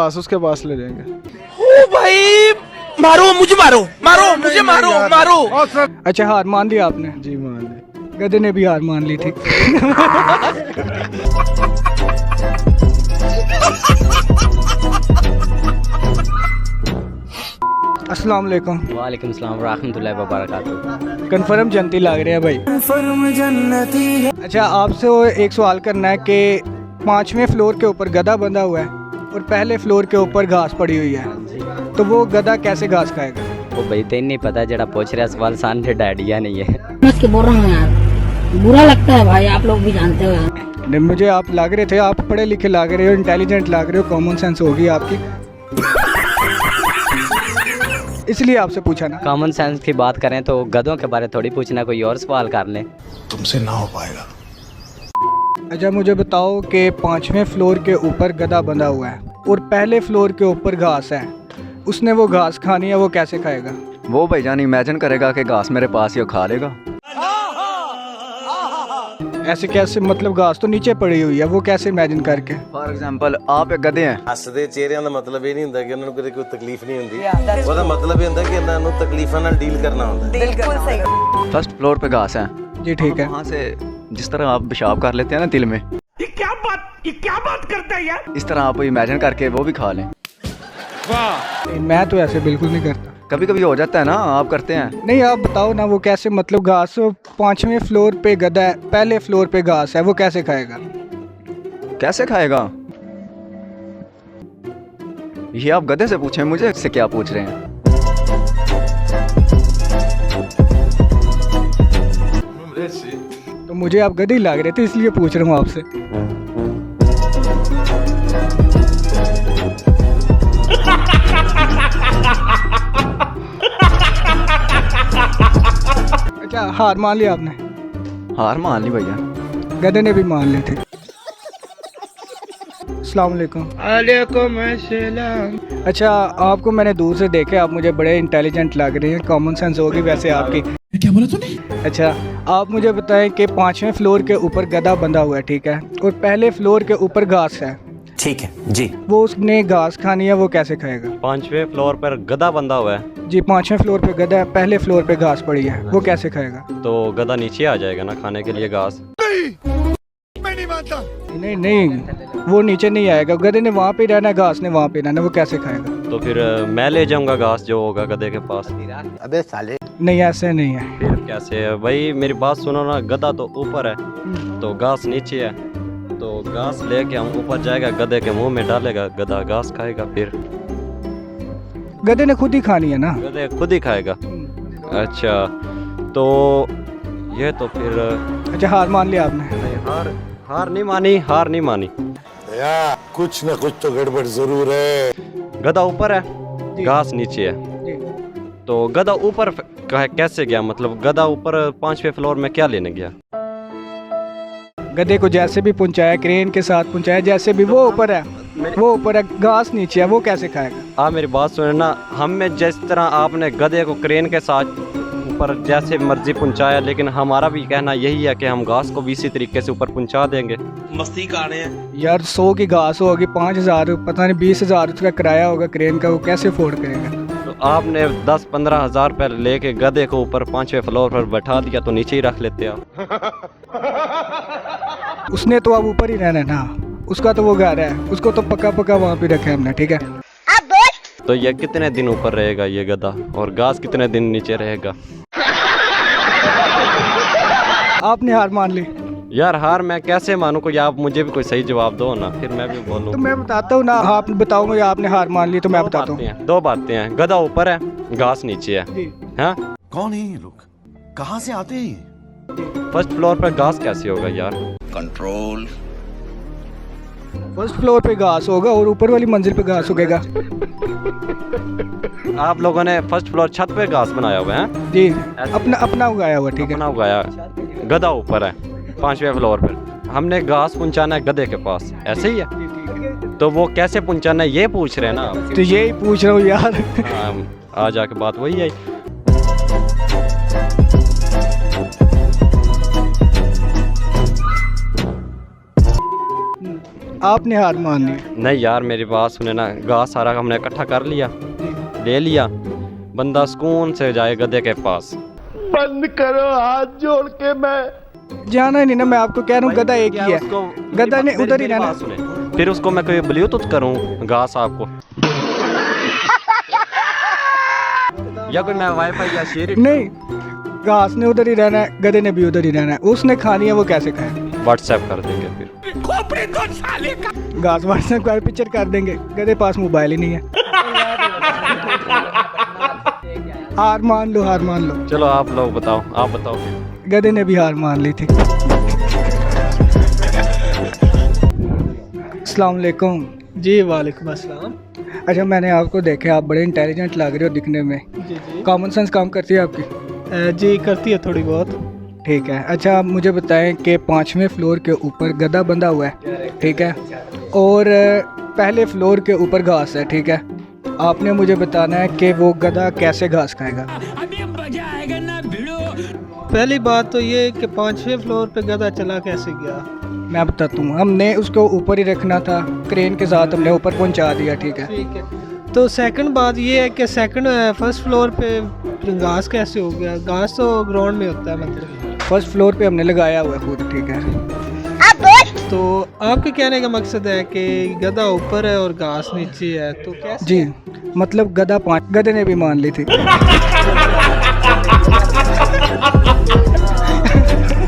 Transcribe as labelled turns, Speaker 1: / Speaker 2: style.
Speaker 1: पास उसके पास ले जाएंगे।
Speaker 2: ओ भाई मारो मुझे, मारो मारो मुझे, मारो मारो।
Speaker 1: अच्छा, हार मान ली आपने? जी मान ली। गधे ने भी हार मान ली थी। अस्सलाम वालेकुम।
Speaker 3: वालेकुम सलाम रहमतुल्लाहि व बरकातहू।
Speaker 1: कन्फर्म जनती लग रहे हैं भाई। कन्फर्म जन्नती है। अच्छा, आपसे वो एक सवाल करना है कि 5वें फ्लोर के ऊपर गधा बंधा हुआ है और पहले फ्लोर के ऊपर घास पड़ी हुई है, तो वो गधा कैसे घास खाएगा?
Speaker 3: वो भाई तेन नहीं पता, जरा पूछ रहा सवाल सामने डैडिया नहीं है।
Speaker 4: के बोल रहा हूँ यार, बुरा लगता है भाई, आप लोग भी जानते हो यार।
Speaker 1: नहीं, मुझे आप लग रहे थे, आप पढ़े लिखे लग रहे हो, इंटेलिजेंट लग रहे हो, कॉमन सेंस होगी आपकी, इसलिए आपसे पूछा ना।
Speaker 3: कॉमन सेंस की बात करें तो गधों के बारे थोड़ी पूछना, कोई और सवाल कर ले।
Speaker 2: तुमसे ना हो पाएगा।
Speaker 1: अच्छा, मुझे बताओ कि 5वें फ्लोर के ऊपर गधा बंधा हुआ है और पहले फ्लोर के ऊपर घास है, उसने वो घास खानी है, वो कैसे खाएगा?
Speaker 5: वो भाईजान इमेजिन करेगा कि घास मेरे पास ही खा लेगा।
Speaker 1: ऐसे कैसे? मतलब घास तो नीचे पड़ी हुई है, वो कैसे इमेजिन करके?
Speaker 5: फॉर एग्जांपल आप एक गधे हैं।
Speaker 6: ਹੱਸਦੇ ਚਿਹਰਿਆਂ ਦਾ ਮਤਲਬ ਇਹ ਨਹੀਂ ਹੁੰਦਾ ਕਿ ਉਹਨਾਂ ਨੂੰ ਕਦੇ ਕੋਈ ਤਕਲੀਫ ਨਹੀਂ ਹੁੰਦੀ, ਉਹਦਾ ਮਤਲਬ ਇਹ ਹੁੰਦਾ ਕਿ ਇਹਨਾਂ ਨੂੰ ਤਕਲੀਫਾਂ ਨਾਲ ਡੀਲ ਕਰਨਾ ਹੁੰਦਾ।
Speaker 5: फर्स्ट फ्लोर पे घास है,
Speaker 1: जी ठीक है।
Speaker 5: वहाँ से जिस तरह आप पेशाब कर लेते हैं ना दिल में,
Speaker 2: ये क्या बात करता है यार।
Speaker 5: इस तरह आप इमेजिन करके वो भी खा लें।
Speaker 1: मैं तो ऐसे बिल्कुल नहीं करता।
Speaker 5: कभी कभी हो जाता है ना, आप करते हैं।
Speaker 1: नहीं, आप बताओ ना, वो कैसे? मतलब घास 5वें फ्लोर पे गधा है, पहले फ्लोर पे घास है, वो कैसे खाएगा?
Speaker 5: कैसे खाएगा? ये आप गधे से पूछें, मुझे इससे क्या पूछ रहे हैं?
Speaker 1: तो मुझे आप गधे ही लग रहे थे, इसलिए पूछ रहा हूँ आपसे। अच्छा, हार मान लिया आपने?
Speaker 5: हार मान ली भैया।
Speaker 1: गधे ने भी मान ली थी। अस्सलाम वालेकुम। अच्छा, आपको मैंने दूर से देखा, आप मुझे बड़े इंटेलिजेंट लग रहे हैं, कॉमन सेंस होगी वैसे आपकी।
Speaker 2: क्या बोला तूने?
Speaker 1: अच्छा, आप मुझे बताएं कि 5वें फ्लोर के ऊपर गधा बंधा हुआ है, ठीक है, और पहले फ्लोर के ऊपर घास है,
Speaker 7: ठीक है जी।
Speaker 1: वो उसने घास खानी है, वो कैसे खाएगा?
Speaker 8: 5वें फ्लोर पर गधा बंधा हुआ है।
Speaker 1: जी, 5वें फ्लोर पे गधा है, पहले फ्लोर पे घास पड़ी है, वो कैसे खाएगा?
Speaker 8: तो गधा नीचे आ जाएगा ना खाने के लिए घास।
Speaker 2: मैं नहीं मानता।
Speaker 1: नहीं नहीं, वो नीचे नहीं आएगा, गधे ने वहाँ पे रहना है, घास ने वहाँ पे रहना है, वो कैसे खाएगा?
Speaker 8: तो फिर मैं ले जाऊंगा घास जो होगा गधे के पास।
Speaker 7: अबे साले।
Speaker 1: नहीं, ऐसे नहीं है।
Speaker 8: फिर कैसे है भाई, मेरी बात सुनो ना, गधा तो ऊपर है तो घास नीचे है, तो घास लेके हम ऊपर जाएगा, गधे के मुंह में डालेगा, गधा घास खाएगा, फिर
Speaker 1: गधे ने खुद ही खानी है ना।
Speaker 8: गधे खुद ही खाएगा। अच्छा, तो ये तो फिर
Speaker 1: अच्छा, हार मान लिया आपने?
Speaker 8: हार नहीं मानी, हार नहीं मानी।
Speaker 6: यार कुछ ना कुछ तो गड़बड़ जरूर है।
Speaker 8: गधा ऊपर है, घास नीचे है, तो गधा ऊपर कैसे गया? मतलब गधा ऊपर 5वें फ्लोर में क्या लेने गया?
Speaker 1: गधे को जैसे भी पहुंचाया, क्रेन के साथ पहुंचाया, जैसे भी, वो ऊपर है, वो ऊपर है, घास नीचे है, वो कैसे खाएगा?
Speaker 8: आप मेरी बात सुने ना, हमें जिस तरह आपने गधे को क्रेन के साथ ऊपर जैसे मर्जी पहुंचाया, लेकिन हमारा भी कहना यही है कि हम घास को भी इसी तरीके से ऊपर पहुंचा देंगे।
Speaker 2: मस्ती कर रहे हैं
Speaker 1: यार, 100 की घास होगी, 5,000, पता नहीं 20,000 उसका किराया होगा क्रेन का, वो कैसे अफोर्ड करेगा?
Speaker 8: तो आपने 10-15 हज़ार रुपये लेके गधे को ऊपर 5वें फ्लोर पर बैठा दिया, तो नीचे ही रख लेते आप।
Speaker 1: उसने तो अब ऊपर ही रहना है ना, उसका तो वो घर है, उसको तो पक्का पक्का वहाँ पे रखे हमने, ठीक है।
Speaker 8: तो ये कितने दिन ऊपर रहेगा ये गधा, और घास कितने दिन नीचे रहेगा?
Speaker 1: आपने हार मान ली?
Speaker 8: यार हार मैं कैसे मानूं? कोई आप मुझे भी कोई सही जवाब दो ना, फिर मैं भी बोलूं।
Speaker 1: तो मैं बताता हूँ ना, आप बताओ मुझे, आपने हार मान ली तो मैं बताता हूँ।
Speaker 8: दो बातें हैं, गधा ऊपर है, घास नीचे है। हाँ,
Speaker 2: कौन है ये लोग, कहाँ से आते हैं?
Speaker 8: फर्स्ट फ्लोर पर घास कैसे होगा यार?
Speaker 2: कंट्रोल।
Speaker 1: फर्स्ट फ्लोर पे घास होगा और ऊपर वाली मंजिल पे घास उगेगा।
Speaker 8: आप लोगों ने फर्स्ट फ्लोर छत पे घास बनाया हुआ है?
Speaker 1: जी, अपना उगाया हुआ, ठीक है।
Speaker 8: अपना उगाया। गधा ऊपर है 5वें फ्लोर पर, हमने घास पहुंचाना है गधे के पास, ऐसे ही है? तो वो कैसे पहुंचाना है ये पूछ रहे हैं ना आप?
Speaker 1: तो यही पूछ रहा हूँ यार।
Speaker 8: आ जाके बात वही आई।
Speaker 1: आपने हार मान ली।
Speaker 8: नहीं यार मेरी बात सुने ना, घास सारा हमने इकट्ठा कर लिया, ले लिया, बंदा सुकून से जाए गधे के पास।
Speaker 2: बंद करो हाथ जोड़ के, मैं
Speaker 1: जाना ही नहीं ना, मैं आपको कह रहा हूँ गधा एक ही है,
Speaker 8: उसको
Speaker 1: गधा ने उधर ही
Speaker 8: मेरी
Speaker 1: रहना।
Speaker 8: बात सुने, फिर उसको मैं कोई ब्लूटूथ करूँ घास आपको या कोई मैं वाईफाई या शेयर
Speaker 1: नहीं, घास ने उधर ही रहना है, गधे ने भी उधर ही रहना है। उसने खानी है, वो कैसे खाए?
Speaker 8: व्हाट्सएप कर देंगे फिर।
Speaker 1: घास व्हाट्सएप का पिक्चर कर देंगे, गधे पास मोबाइल ही नहीं है। हार मान लो, हार मान लो।
Speaker 8: चलो आप लोग बताओ, आप बताओ फिर।
Speaker 1: गधे ने भी हार मान ली थी। अस्सलाम वालेकुम।
Speaker 9: जी वालेकुम अस्सलाम।
Speaker 1: अच्छा, मैंने आपको देखा, आप बड़े इंटेलिजेंट लग रहे हो दिखने में।
Speaker 9: जी जी
Speaker 1: कॉमन सेंस काम करती है आपकी?
Speaker 9: जी करती है थोड़ी बहुत।
Speaker 1: ठीक है। अच्छा, आप मुझे बताएं कि 5वें फ्लोर के ऊपर गधा बंधा हुआ है, ठीक है, और पहले फ्लोर के ऊपर घास है, ठीक है। आपने मुझे बताना है कि वो गधा कैसे घास खाएगा।
Speaker 9: पहली बात तो ये कि 5वें फ्लोर पे गधा चला कैसे गया?
Speaker 1: मैं बताता हूँ, हमने उसको ऊपर ही रखना था, क्रेन के साथ हमने ऊपर पहुँचा दिया, ठीक है।
Speaker 9: ठीक है। तो सेकंड बात ये है कि फर्स्ट फ्लोर पे घास कैसे हो गया? घास तो ग्राउंड में होता है, मतलब
Speaker 1: फर्स्ट फ्लोर पे हमने लगाया हुआ है खुद, ठीक है।
Speaker 9: तो आपके कहने का मकसद है कि गधा ऊपर है और घास नीचे है, तो कैसे?
Speaker 1: जी, मतलब गधा 5, गधे ने भी मान ली थी।